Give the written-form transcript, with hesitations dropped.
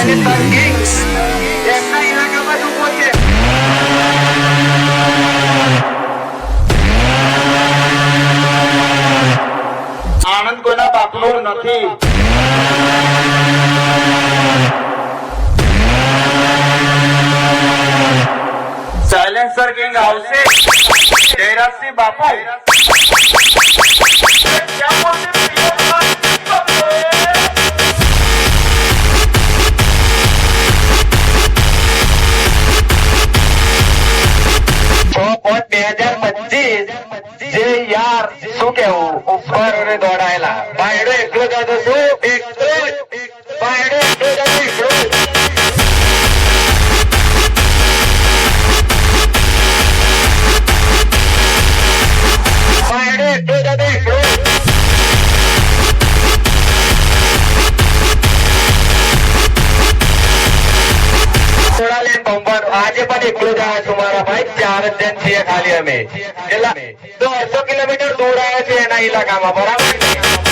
Silencer Kings એમના ઇલાકામાં ઉભો છે. આનંદ કોઈના બાપનો નથી. સાયલેન્સર કિંગ આવશે. જયરાજસિંહ બાપુ જે યાર શું કેવું ઉપર દોડાયેલા ભાઈડો એકલો જ હતો. શું એકલો ભાઈડો એકલો જ હતો. એકલો ભાઈડો એકલો જ હતો. એકલો થોડા લઈને પંપર આજે પણ એકલો જ આવ્યા છું મારા ભાઈ. 4 જ જણ છીએ ખાલી અમે. કેટલા 200 કિલોમીટર દૂર આવ્યા છે એના ઇલાકામાં. બરાબર.